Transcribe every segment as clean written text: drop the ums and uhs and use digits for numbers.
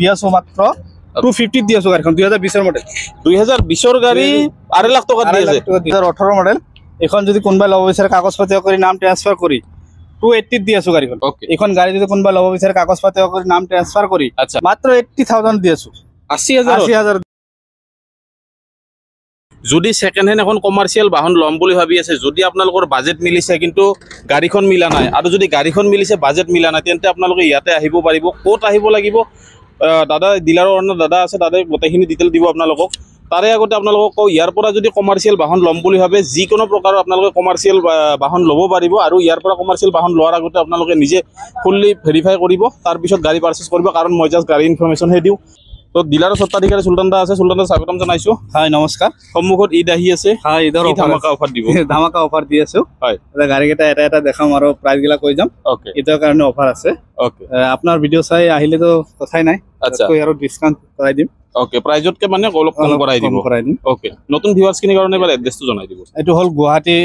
দি আছো মাত্ৰ 250 দি আছো গাড়ীখন 2020 মডেল 2020 গাড়ী 2.5 লাখ টাকা দি আছে 2018 মডেল এখন যদি কোনবা লব বিচাৰে কাগজ পাতি কৰি নাম ট্ৰান্সফাৰ কৰি 280 দি আছো গাড়ীখন এখন গাড়ী যদি কোনবা লব বিচাৰে কাগজ পাতি কৰি নাম ট্ৰান্সফাৰ কৰি মাত্ৰ 80000 দি আছো 80000 যদি সেকেন্ড হ্যান্ড এখন কমাৰ্শিয়াল বাহন লম বুলি ভাবি আছে যদি আপোনালোকৰ বাজেট মিলিছে কিন্তু গাড়ীখন মিলা নাই আৰু যদি গাড়ীখন মিলিছে বাজেট মিলা নাই তেন্তে আপোনালোকে ইয়াতে আহিব পাৰিব ক'ত আহিব লাগিব দাদা ডিলাৰৰ অন্য দাদা আছে দাদা গোটেইখিনি ডিটেইল দিব আপোনালোকক তাৰে আগতে আপোনালোকক ইয়াৰ পৰা যদি কমাৰ্শিয়াল বাহন লম বুলি ভাবে যিকোনো প্ৰকাৰৰ আপোনালোকে কমাৰ্শিয়াল বাহন ল'ব পাৰিব আৰু ইয়াৰ পৰা কমাৰ্শিয়াল বাহন লোৱাৰ আগতে আপোনালোকে নিজে ফুললি ভেৰিফাই কৰিব তাৰ পিছত গাড়ী পাৰচেজ কৰিব কাৰণ মই জাস্ট গাড়ী ইনফৰমেশ্যন হে দিওঁ তো ডিলাৰৰ স্বত্বাধিকাৰী সুলতান দা আছে সুলতান দা স্বাগতম জনাইছো হয় নমস্কাৰ সম্মুখত ঈদ আহি আছে হয় ঈদৰ ধামাকা অফাৰ দিব ধামাকা অফাৰ দি আছো হয় গাড়ী কেইটা এটা দেখাম আৰু প্ৰাইচ গিলা কৈ যাম ওকে ঈদৰ কাৰণে অফাৰ আছে ওকে আপোনাৰ ভিডিঅ' চাই আহিলে তো কথাই নাই আচ্ছা কৈ আৰু ডিসকাউন্ট কৰাই দিম ওকে প্ৰাইজতকে মানে অলপ কম কৰাই দিব ওকে নতুন ভিউৱাৰ্ছ কিনি কাৰণে এবাৰ এড্ৰেছটো জনাই দিব এটো হল গুৱাহাটী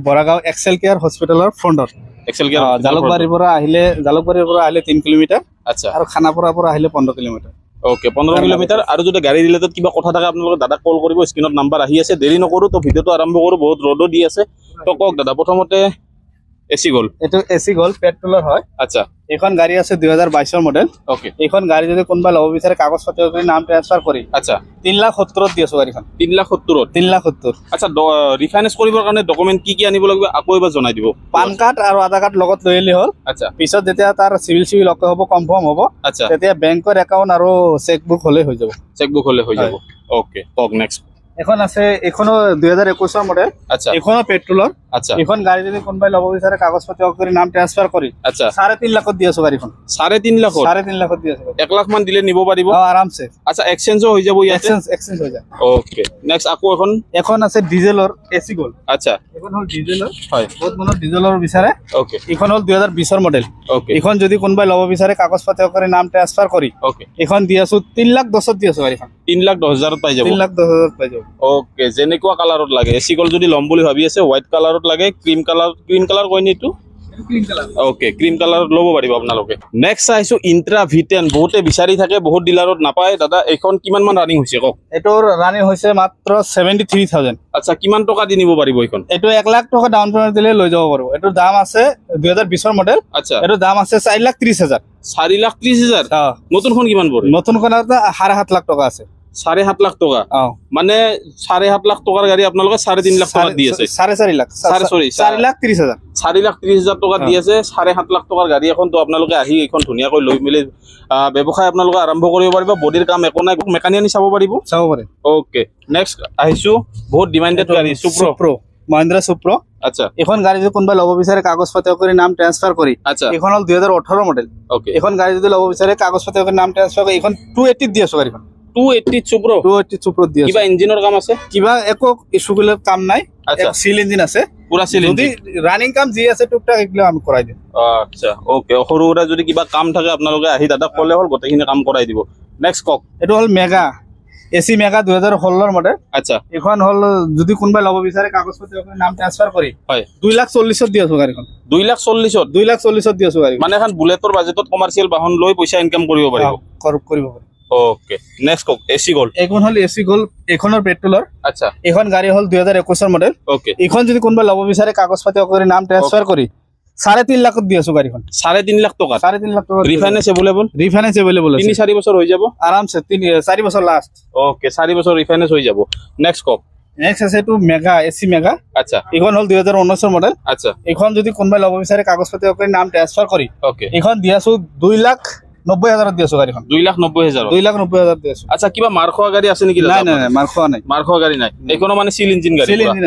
বৰাগাঁও এক্সেল কেয়াৰ হস্পিটেলৰ ফ্ৰণ্টত এক্সেল কেয়াৰ জালুকবাৰীৰ পৰা আহিলে 3 কিলোমিটাৰ আচ্ছা আৰু খানাপাৰাৰ পৰা আহিলে 15 কিলোমিটাৰ ওকে 15 কিলোমিটাৰ আৰু যদি গাড়ী ৰিলেটেড কিবা কথা থাকে আপোনালোকে দাদা কল কৰিব স্ক্ৰিনত নাম্বাৰ আহি আছে দেৰি নকৰো তো ভিডিঅটো আৰম্ভ কৰো বহুত ৰ'দ দি আছে তো কক দাদা প্ৰথমতে এসি গোল এটো এসি গোল পেট্ৰলৰ হয় আচ্ছা এখন গাড়ী আছে 2022 মডেল ওকে এখন গাড়ী যদি কোনবা লব বিচাৰে কাগজ পাতি কৰি নাম ট্ৰান্সফাৰ কৰি আচ্ছা 3,70,000 দি আছো গাড়ীখন 3,70,000 আচ্ছা ৰিফাইনেন্স কৰিবৰ কাৰণে ডকুমেন্ট কি আনিব লাগিব আকৌ এবাৰ জনাই দিব পান কাৰ্ড আৰু আধাৰ কাৰ্ড লগত লৈ এলি হল আচ্ছা পিছত যেতিয়া তাৰ সিভিল অকে হ'ব কনফাৰ্ম হ'ব আচ্ছা তেতিয়া বেংকৰ একাউন্ট আৰু চেকবুক হলে হৈ যাব ওকে কক নেক্সট এখন আছে এখনো 2021 মডেল আচ্ছা এখনো পেট্ৰলৰ আচ্ছা এখন গাড়ী যদি কোনবাই লব বিচাৰে কাগজ পাতি কৰি নাম ট্ৰান্সফাৰ কৰি আচ্ছা 3.5 লাখত দি আছো গাড়ীখন 3.5 লাখত 3.5 লাখত দি আছো 1 লাখ মান দিলে নিব পাৰিব আৰামছে আচ্ছা এক্সচেঞ্জও হৈ যাব ইয়াতে এক্সচেঞ্জ হৈ যায় ওকে নেক্সট আকৌ এখন আছে ডিজেলৰ এসি গোল আচ্ছা এখন হল ডিজেলৰ হয় বহুত মানুহ ডিজেলৰ বিচাৰে ওকে এখন হল 2020 মডেল ওকে এখন যদি কোনবাই লব বিচাৰে কাগজ পাতি কৰি নাম ট্ৰান্সফাৰ কৰি ওকে এখন দি আছো 3,10,000 দি আছো গাড়ীখন 3,10,000 পাই যাব 3,10,000 পাই যাব ওকে যেনেকুৱা কালাৰত লাগে এসি গোল যদি লম বুলি ভাবি আছে হোৱাইট কালাৰত লাগে ক্ৰীম কালাৰ কয় নিটো ওকে ক্ৰীম কালাৰত ল'ব পাৰিব আপোনালোকে নেক্সট আইছো ইন্ট্ৰা V10 বহুতে বিচাৰি থাকে বহুত ডিলাৰত নাপায় দাদা এখন কিমান মান ৰানিং হৈছে কক এটোৰ ৰানিং হৈছে মাত্ৰ 73,000 আচ্ছা কিমান টকা দি নিব পাৰিব এখন এটো 1 লাখ টকা ডাউন পেমেন্ট দিলে লৈ যাব পাৰিব এটোৰ দাম আছে 2020 মডেল আচ্ছা এটোৰ দাম আছে 4,30,000 4,30,000 নতুনখন কিমান পৰে নতুনখন 7.5 লাখ টকা আছে 7.5 লাখ টকা মানে 7.5 লাখ টকাৰ গাড়ী আপোনালোকে 3.5 লাখ টকা দি আছে 4.5 লাখ 4,30,000 4,30,000 টকা দি আছে 7.5 লাখ টকাৰ গাড়ী এখন তো আপোনালোকে আহি এখন ধুনীয়াকৈ লৈ মিলি ব্যৱসায় আপোনালোকে আৰম্ভ কৰিব পাৰিব বডিৰ কাম একো নাই মেকানিক আনি চাব পাৰে ওকে নেক্সট আহিছো বহুত ডিমান্ডেড গাড়ী সুপ্ৰ মহিন্দ্ৰা সুপ্ৰ আচ্ছা এখন গাড়ী যদি কোনবা লব বিচাৰে কাগজ পাতি কৰি নাম ট্ৰান্সফাৰ কৰি আচ্ছা এখন হল 2018 মডেল ওকে এখন গাড়ী যদি লব বিচাৰে কাগজ পাতি কৰি নাম ট্ৰান্সফাৰ কৰি এখন 280 দি আছো গাড়ীখন 280 সুপ্ৰ দি আছে কিবা ইঞ্জিনৰ কাম আছে কিবা একো ইস্যুগুলোর কাম নাই আচ্ছা সিল ইঞ্জিন আছে পুরা সিল ইঞ্জিন যদি রানিং কাম জি আছে টুকটাক এগুলো আমি করাই দিম আচ্ছা ওকে সৰুৰা যদি কিবা কাম থাকে আপোনালোকে আহি দাদা কলে হল গোটেইখিনি কাম কৰাই দিব নেক্সট কক এটো হল মেগা এসি মেগা 2016 মডেল আচ্ছা এখন হল যদি কোনবা লব বিচাৰে কাগজ পাতি নাম ট্ৰান্সফাৰ কৰি হয় 2,40,000 দি আছো গাড়ীখন 2,40,000 দি আছো গাড়ী মানে এখন বুলেটৰ বাজেটত কমাৰ্শিয়াল বাহন লৈ পইচা ইনকাম কৰিব পাৰিব ওকে নেক্সট কক এসি গোল এখন হল এসি গোল এখনৰ পেট্ৰলৰ আচ্ছা এখন গাড়ী হল 2021 মডেল ওকে এখন যদি কোনবা লব বিচাৰে কাগজ পাতি কৰি নাম ট্ৰান্সফাৰ কৰি 3.5 লাখত দি আছো গাড়ীখন 3.5 লাখ টকা 3.5 লাখ টকা ৰিফাইনেন্স এভেলেবল আছে 3-4 বছৰ হৈ যাব আৰামছে 4 বছৰ লাষ্ট ওকে 4 বছৰ ৰিফাইনেন্স হৈ যাব নেক্সট কক নেক্সট আছে টু মেগা এসি মেগা আচ্ছা এখন হল 2019 মডেল আচ্ছা এখন যদি কোনবা লব বিচাৰে কাগজ পাতি কৰি নাম ট্ৰান্সফাৰ কৰি ওকে এখন দি আছো 2,90,000 দি আছো গাড়ীখন 2,90,000 দি আছো আচ্ছা কিবা মাৰখোৱা গাড়ী আছে নেকি নাই মাৰখোৱা গাড়ী নাই এইখনো মানে সিল ইঞ্জিন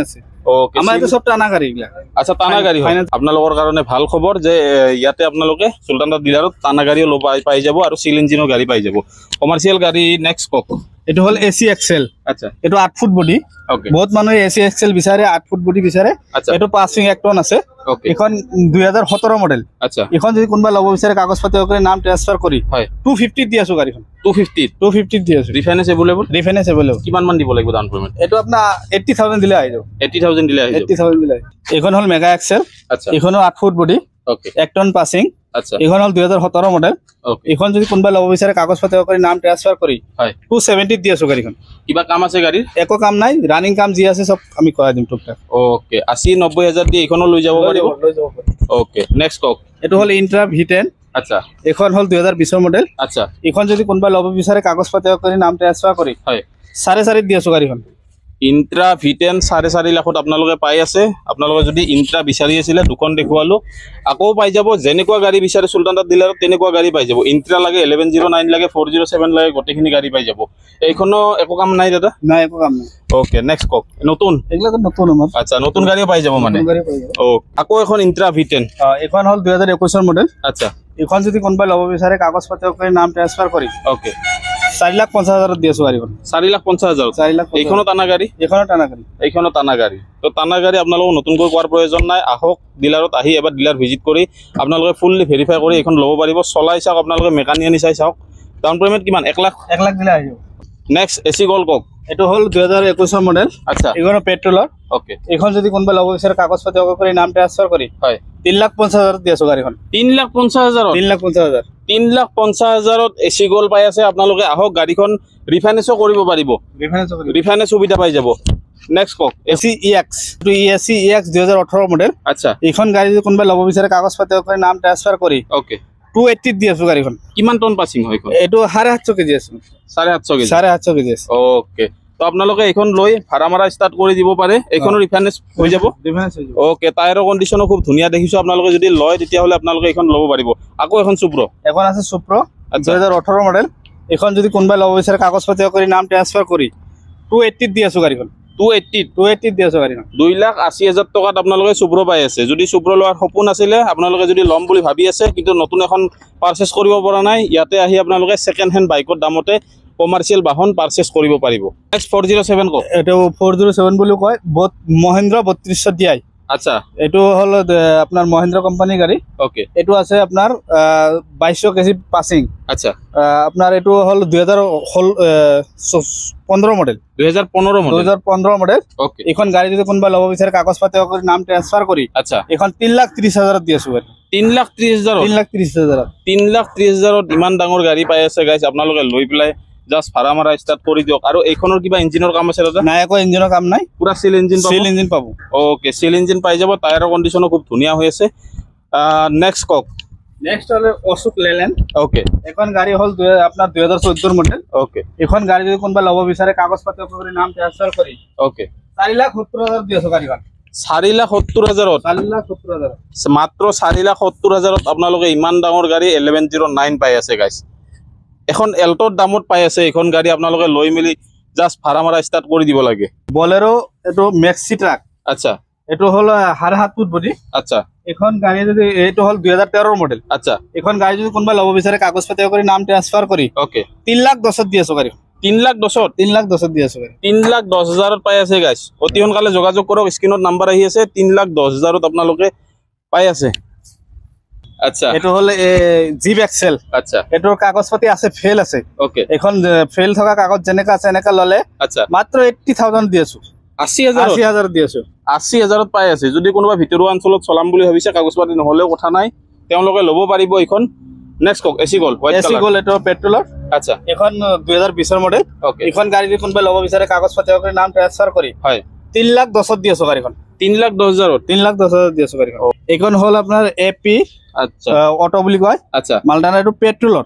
আছে ওকে আমাৰ এটা সব টানা গাড়ী ইগলা আচ্ছা টানা গাড়ী হয় আপোনালোকৰ কাৰণে ভাল খবৰ যে ইয়াতে আপোনালোকে সুলতান ডিলাৰত টানা গাড়ীও পাই যাব আৰু সিল ইঞ্জিনৰ গাড়ী পাই যাব কমাৰ্শিয়াল গাড়ী নেক্সট কক এটো হল এসি এক্সেল আচ্ছা এটো 8 ফুট বডি ওকে বহুত মানুহে এসি এক্সেল বিচাৰে 8 ফুট বডি বিচাৰে এটো পাসিং এক টন আছে ওকে এখন 2017 মডেল আচ্ছা এখন যদি কোনবা লব বিচাৰে কাগজ পাতি কৰি নাম ট্ৰান্সফাৰ কৰি হয় 250 দি আছো গাড়ীখন 250 দি আছো ৰিফাইনেন্স এভেলেবল কিমান মান দিব লাগিব ডাউন পেমেন্ট এটো আপনা 80,000 দিলে আই যাব 80,000 দিলে আহি যাব 80,000 দিলে এখন হল মেগা এক্সেল আচ্ছা এখনো 8 ফুট বডি ওকে এক টন পাসিং আচ্ছা এইখন হল 2017 মডেল ওকে এইখন যদি কোনোবাই ল'ব বিচাৰে কাগজ পাতি কৰি নাম ট্ৰান্সফাৰ কৰি হয় 270 দি আছো গাড়ীখন কিবা কাম আছে গাড়ীৰ একো কাম নাই ৰানিং কাম যি আছে সব আমি কৰাই দিম টুকটাক ওকে 80-90,000 দি এইখনো লৈ যাব পাৰিব ওকে নেক্সট কক এটো হল ইন্ট্ৰা V10 আচ্ছা এইখন হল 2020 মডেল আচ্ছা এইখন যদি কোনোবাই ল'ব বিচাৰে কাগজ পাতি কৰি নাম ট্ৰান্সফাৰ কৰি হয় 4.5 দি আছো গাড়ীখন ইন্ট্ৰা V10 4.5 লাখত আপোনালোকে পাই আছে আপোনালোকে যদি ইন্ট্ৰা বিচাৰি আছিলে দুখন দেখুৱালো আকৌ পাই যাব যেনেকুৱা গাড়ী বিচাৰে সুলতানদাৰ ডিলাৰত তেনেকুৱা গাড়ী পাই যাব ইন্ট্ৰা লাগে 1109 লাগে 407 লাগে গোটেইখিনি গাড়ী পাই যাব এইখনো একো কাম নাই দাদা নাই একো কাম নাই ওকে নেক্সট কক নতুন এগুলা তো নতুন আমার আচ্ছা নতুন গাড়ীও পাই যাব মানে গাড়ী পাই যাব ও আকৌ এখন ইন্ট্ৰা V10 এইখন হল 2021 মডেল আচ্ছা এইখন যদি কোনোবাই ল'ব বিচাৰে কাগজ পাতি কৰি নাম ট্ৰান্সফাৰ কৰি ওকে 4,50,000 দি আছো গাড়ীখন 4,50,000 4,50,000 এইখনো টানা গাড়ী এইখনো টানা গাড়ী এইখনো টানা গাড়ী তো টানা গাড়ী আপোনালোকক নতুনকৈ কোৱাৰ প্ৰয়োজন নাই আহক ডিলাৰত আহি এবাৰ ডিলাৰ ভিজিট কৰি আপোনালোকে ফুললি ভেৰিফাই কৰি এইখন ল'ব পাৰিব চলাই চাওক আপোনালোকে মেকানিক আনি চাই চাওক ডাউন পেমেণ্ট কিমান 1 লাখ দিলে আহিব নেক্সট এসি গল কক এটো হল 2021 মডেল আচ্ছা এইখন পেট্ৰলৰ ওকে এইখন যদি কোনোবাই ল'ব বিচাৰে কাগজ পাতি কৰি নাম ট্ৰান্সফাৰ কৰি হয় 3,50,000 দি আছো গাড়ীখন 3,50,000 3,50,000 3,50,000 এসি গল পাই আছে আপোনালোকে আহক গাড়ীখন ৰিফাইনেন্সও কৰিব পাৰিব ৰিফাইনেন্স সুবিধা পাই যাব নেক্সট কক AC EX to AC EX 2018 model আচ্ছা এইখন গাড়ী যদি কোনোবাই ল'ব বিচাৰে কাগজ পাতি কৰি নাম ট্ৰান্সফাৰ কৰি ওকে 280 দি আছো গাড়ীখন কিমান টন পাসিং হয় এখন এটো 750 কেজি আছে 750 কেজি 750 কেজি আছে ওকে তো আপোনালোকে এইখন লৈ ভাড়া মাৰা স্টাৰ্ট কৰি দিব পাৰে এইখনো ৰিফাইনেন্স হৈ যাব ডিফাৰেন্স হৈ যাব ওকে টায়াৰৰ কণ্ডিশ্যনো খুব ধুনীয়া দেখিছো আপোনালোকে যদি লয় তেতিয়াহ'লে আপোনালোকে এইখন ল'ব পাৰিব আকৌ এখন সুপ্ৰ এখন আছে সুপ্ৰ 2018 মডেল এখন যদি কোনোবাই ল'ব বিচাৰে কাগজ পাতি কৰি নাম ট্ৰান্সফাৰ কৰি 280 দি আছো গাড়ীখন 280 দি আছো গাড়ীখন 2,80,000 টকাত আপোনালোকে সুপ্ৰ পাই আছে যদি সুপ্ৰ লোৱাৰ সপোন আছিলে আপোনালোকে যদি ল'ম বুলি ভাবি আছে কিন্তু নতুন এখন পাৰচেজ কৰিব পৰা নাই ইয়াতে আহি আপোনালোকে সেকেন্ড হেণ্ড বাইকৰ দামতে কমাৰ্চিয়েল বাহন পাৰচেজ কৰিব পাৰিব নেক্সট 407 কক এটো 407 বুলি কয় মহিন্দ্ৰা 3200 DI আচ্ছা এটো হল আপনার মহিন্দ্রা কোম্পানি গাড়ি ওকে এটো আছে আপনার 2200 কেজি পাসিং আচ্ছা আপনার এটো হল 2015 মডেল 2015 মডেল ওকে এখন গাড়ি যদি কোনোবা ল'ব বিচাৰে কাগজ পাতি কৰি নাম ট্ৰান্সফাৰ কৰি আচ্ছা এখন 3,30,000 দি আছো 3,30,000 3,30,000 3,30,000 ইমান ডাঙৰ গাড়ী পাই আছে গাইজ আপোনালোকে লৈ পেলাই জাস্ট ভাড়া মাৰা স্টাৰ্ট কৰি দিয়ক আৰু এইখনৰ কিবা ইঞ্জিনৰ কাম আছে দাদা নাই একো ইঞ্জিনৰ কাম নাই পুৰা সিল ইঞ্জিন পাব ওকে সিল ইঞ্জিন পাই যাব টায়াৰৰ কণ্ডিশ্যনো খুব ধুনীয়া হৈ আছে নেক্সট কক নেক্সট হলে অশোক লেলেণ্ড ওকে এখন গাড়ি হল আপনার 2014 মডেল ওকে এখন গাড়ি যদি কোনোবা ল'ব বিচাৰে কাগজ পাতি কৰি নাম ট্ৰান্সফাৰ কৰি ওকে 4,70,000 দি আছো গাড়ীখন 4,70,000 4,70,000 মাত্ৰ 4,70,000 আপোনালোকে ইমান ডাঙৰ গাড়ী 1109 পাই আছে গাইজ এখন এল্টৰ দামত পাই আছে এইখন গাড়ী আপোনালোকে লৈ মেলি জাস্ট ভাড়া মাৰা স্টাৰ্ট কৰি দিব লাগে বলেৰো এটো মেক্সি ট্ৰাক আচ্ছা এটো হল 7.5 ফুট বডি আচ্ছা এখন গাড়ি যদি এইটো হল 2013 মডেল আচ্ছা এখন গাড়ি যদি কোনোবা ল'ব বিচাৰে কাগজ পাতি কৰি নাম ট্ৰান্সফাৰ কৰি ওকে 3,10,000 দি আছো গাড়ী 3,10,000 3,10,000 দি আছো গাড়ী 3,10,000 পাই আছে গাইজ অতি সোনকালে যোগাযোগ কৰক স্ক্ৰীনত নাম্বাৰ আহি আছে 3,10,000 আপোনালোকে পাই আছে আচ্ছা এটো হল জিপ এক্সেল আচ্ছা এটোৰ কাগজ পাতি আছে ফেল আছে ওকে এখন ফেল থকা কাগজ যেনেকা আছে এনেকা ললে আচ্ছা মাত্ৰ 80,000 দি আছো 80,000 দি আছো 80,000 পাই আছে যদি কোনোবা ভিতৰুৱা অঞ্চলত চলাম বুলি ভাবিছে কাগজ পাতি নহলেও কথা নাই তেওঁলোকে ল'ব পাৰিব এইখন নেক্সট কক এসি গল হোৱাইট এসি গল এটো পেট্ৰলৰ আচ্ছা এখন 2020 মডেল ওকে এখন গাড়ি যদি কোনোবা ল'ব বিচাৰে কাগজ পাতি কৰি নাম ট্ৰান্সফাৰ কৰি হয় 3,10,000 দি আছো গাড়ীখন 3,10,000 3,10,000 দি আছো গাড়ীখন এইখন হল আপোনাৰ এপি আচ্ছা অটো বুলি কয় আচ্ছা মালটানা এটো পেট্ৰলৰ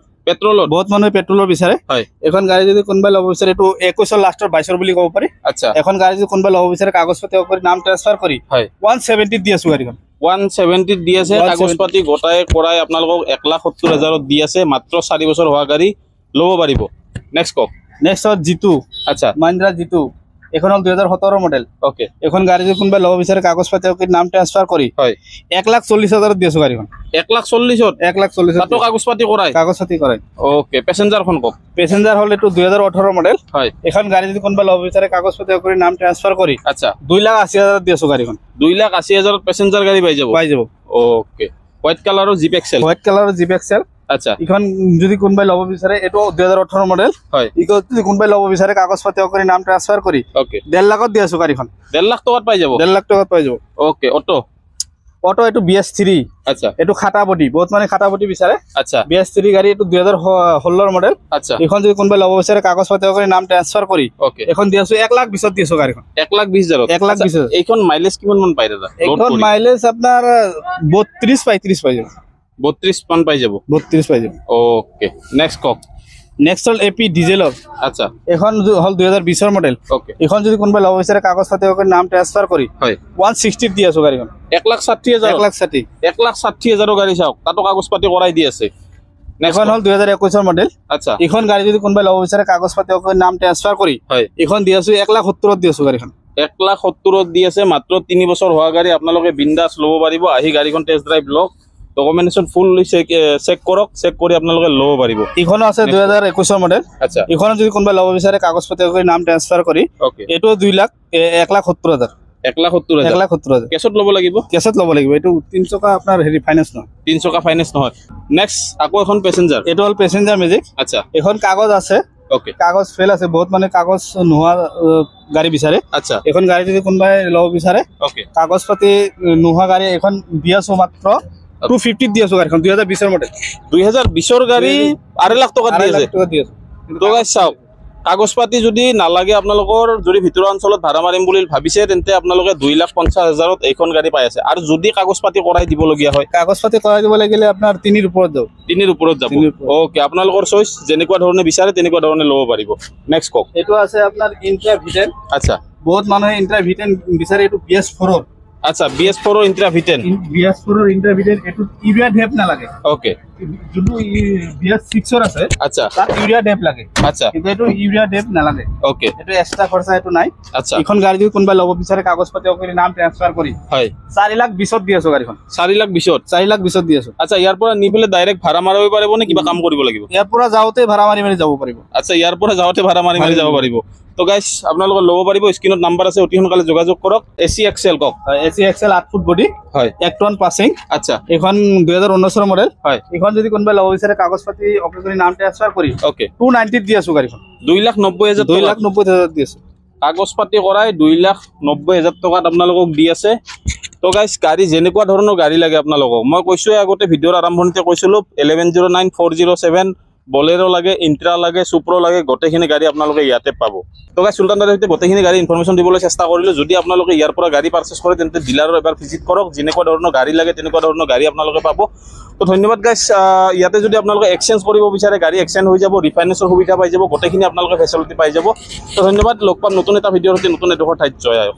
বহুত মানুহে পেট্ৰলৰ বিচাৰে হয় এখন গাড়ি যদি কোনোবা ল'ব বিচাৰে এটো 21 লাষ্টৰ 22 বুলি ক'ব পাৰি আচ্ছা এখন গাড়ি যদি কোনোবা ল'ব বিচাৰে কাগজ পাতি কৰি নাম ট্ৰান্সফাৰ কৰি হয় 170 দি আছো গাড়ীখন 170 দি আছে কাগজ পাতি গোটাই কৰাই আপোনালোকক 1,70,000 দি আছে মাত্ৰ 4 বছৰ হোৱা গাড়ী ল'ব পাৰিব নেক্সট কক নেক্সট হল জিতু আচ্ছা মহিন্দ্ৰা জিতু এখন হল 2017 মডেল ওকে এখন গাড়ি যদি কোনোবা ল'ব বিচাৰে কাগজ পাতি কৰি নাম ট্ৰান্সফাৰ কৰি হয় 1,40,000 দি আছো গাড়ীখন 1,40,000 1,40,000 তাতো কাগজ পাতি কৰাই ওকে পেছেঞ্জাৰখন কক পেছেঞ্জাৰ হল এটো 2018 মডেল হয় এখন গাড়ি যদি কোনোবা ল'ব বিচাৰে কাগজ পাতি কৰি নাম ট্ৰান্সফাৰ কৰি আচ্ছা 2,80,000 দি আছো গাড়ীখন 2,80,000 পেছেঞ্জাৰ গাড়ী পাই যাব ওকে হোৱাইট কালাৰৰ জিপ এক্সেল আচ্ছা এখন যদি কোনোবাই ল'ব বিচাৰে এটো 2018 মডেল হয় ইকো যদি কোনোবাই ল'ব বিচাৰে কাগজ পাতি কৰি নাম ট্ৰান্সফাৰ কৰি ওকে 1,50,000 দি আছো গাড়ীখন 1,50,000 টকাত পাই যাব 1,50,000 টকাত পাই যাব ওকে অটো এইটো BS3 আচ্ছা এইটো খাটা বডি বহুত মানে খাটা বডি বিচাৰে আচ্ছা BS3 গাড়ী এইটো 2016 মডেল আচ্ছা এখন যদি কোনোবাই ল'ব বিচাৰে কাগজ পাতি কৰি নাম ট্ৰান্সফাৰ কৰি ওকে এখন দি আছো 1 লাখ 20 দি আছো গাড়ীখন 1,20,000 1,20,000 এইখন মাইলেজ কিমান মান পাই দাদা এখন মাইলেজ আপোনাৰ 32 35 পাই যাব 32 মান পাই যাব 32 পাই যাব ওকে নেক্সট কক নেক্সট হল AP ডিজেলৰ আচ্ছা এখন হল 2020 মডেল ওকে এখন যদি কোনোবাই ল'ব বিচাৰে কাগজ পাতি কৰি নাম ট্ৰান্সফাৰ কৰি হয় 160 দি আছো গাড়ীখন 1,60,000 1,60,000 1,60,000 গাড়ী চাওক তাতো কাগজ পাতি কৰাই দি আছে এখন হল 2021 মডেল আচ্ছা এখন গাড়ী যদি কোনোবাই ল'ব বিচাৰে কাগজ পাতি কৰি নাম ট্ৰান্সফাৰ কৰি হয় এখন দি আছো 1,70,000 দি আছো গাড়ীখন 1,70,000 দি আছে মাত্ৰ 3 বছৰ হোৱা গাড়ী আপোনালোকে বিন্দাস ল'ব পাৰিব আহি গাড়ীখন টেষ্ট ড্ৰাইভ লওক ডকুমেন্টেশন ফুল চেক কৰক চেক কৰি আপোনালোকে ল'ব পাৰিব ইখনো আছে 2021 মডেল আচ্ছা ইখনো যদি কোনোবাই ল'ব বিচাৰে কাগজ পাতি কৰি নাম ট্ৰান্সফাৰ কৰি ওকে এটো 1,70,000 1,70,000 কেছত ল'ব লাগিব কেছত ল'ব লাগিব এটো 3 চকা আপোনাৰ হেৰি ফাইনান্স নহয় 3 চকা ফাইনেন্স নহয় নেক্সট আকৌ এখন পেসেঞ্জাৰ এটো হল প্যাসেঞ্জাৰ মেজিক আচ্ছা এখন কাগজ আছে ওকে কাগজ ফেল আছে বহুত মানে কাগজ নোহোৱা গাড়ী বিচাৰে আচ্ছা এখন গাড়ী যদি কোনোবাই ল'ব বিচাৰে ওকে কাগজ পাতি নোহোৱা গাড়ী এখন দি আছো মাত্ৰ 250 দি আছো গাড়ীখন 2020 মডেল 2020 গাড়ী 2.5 লাখ টকা দি আছে টকা দি আছো তো গাইছ চাওক কাগজ পাতি যদি নালাগে আপোনালোকৰ যদি ভিতৰৰ অঞ্চলত ভাড়া মাৰিম বুলি ভাবিছে তেন্তে আপোনালোকে 2,50,000ত এইখন গাড়ী পাই আছে আৰু যদি কাগজ পাতি কৰাই দিবলগীয়া হয় কাগজ পাতি কৰাই দিব লাগিলে আপোনাৰ 3 ৰ ওপৰত যাব 3ৰ ওপৰত যাব 3ৰ ওপৰত। ওকে আপোনালোকৰ চইচ যেনেকুৱা ধৰণে বিচাৰে তেনেকুৱা ধৰণে ল'ব পাৰিব নেক্সট কক এটো আছে আপোনাৰ ইন্ট্ৰা ভিটেন আচ্ছা বহুত মানুহে ইন্ট্ৰা ভিটেন বিচাৰে এটো BS4 আচ্ছা BS4 ইন্ট্ৰা ভিটেন BS4 ইন্ট্ৰা ভিটেন এটো ইউৰিয়া ডেপ নালাগে ওকে যোনটো BS6 আছে আচ্ছা তাত ইউৰিয়া ডেপ লাগে আচ্ছা কিন্তু এটো ইউৰিয়া ডেপ নালাগে ওকে এটো এক্সট্ৰা খৰচা এটো নাই আচ্ছা এখন গাড়ী যদি কোনোবাই ল'ব বিচাৰে কাগজ পাতি কৰি নাম ট্ৰান্সফাৰ কৰি হয় 4,20,000 দি আছো গাড়ীখন 4,20,000 4,20,000 দি আছো আচ্ছা ইয়াৰ পৰা নি পেলাই ডাইৰেক্ট ভাড়া মাৰিব পাৰিব নে কিবা কাম কৰিব লাগিব ইয়াৰ পৰা যাওঁতে ভাড়া মাৰি মাৰি যাব পাৰিব আচ্ছা ইয়াৰ পৰা যাওঁতে ভাড়া মাৰি মাৰি যাব পাৰিব তো গাইস আপোনালোকে ল'ব পাৰিব স্ক্ৰিনত নাম্বাৰ আছে অতি সোনকালে যোগাযোগ কৰক AC XL কক AC XL 8 ফুট বডি হয় 1 টন পাসিং আচ্ছা এখন 2019 মডেল হয় এখন যদি কোনোবাই ল'ব বিচাৰে কাগজ পাতি অকে কৰি নাম ট্ৰান্সফাৰ কৰি ওকে 290 দি আছো গাড়ীখন 2,90,000 2,90,000 দি আছো কাগজ পাতি কৰাই 2,90,000 টকাত আপোনালোকক দি আছে তো গাইস গাড়ী যেনেকুৱা ধৰণৰ গাড়ী লাগে আপোনালোকক মই কৈছো আগতে ভিডিঅ'ৰ আৰম্ভণিতে কৈছিলো 1109407 বলেৰো লাগে ইন্ট্ৰা লাগে সুপ্ৰ লাগে গোটেইখিনি গাড়ী আপোনালোকে ইয়াতে পাব তো গাইস সুলতান দাদাৰ সৈতে গোটেইখিনি গাড়ী ইনফৰমেশ্যন দিবলৈ চেষ্টা কৰিলো যদি আপোনালোকে ইয়াৰ পৰা গাড়ী পাৰচেজ কৰে তেন্তে ডিলাৰৰ এবাৰ ভিজিট কৰক যেনেকুৱা ধৰণৰ গাড়ী লাগে তেনেকুৱা ধৰণৰ গাড়ী আপোনালোকে পাব তো ধন্যবাদ গাইস ইয়াতে যদি আপোনালোকে এক্সচেঞ্জ কৰিব বিচাৰে গাড়ী এক্সচেঞ্জ হৈ যাব ৰিফাইনেন্সৰ সুবিধা পাই যাব গোটেইখিনি আপোনালোকে ফেচিলিটি পাই যাব তো ধন্যবাদ লগ পাম নতুন এটা ভিডিঅ'ৰ সৈতে নতুন এডোখৰ ঠাইত জয় আয়ক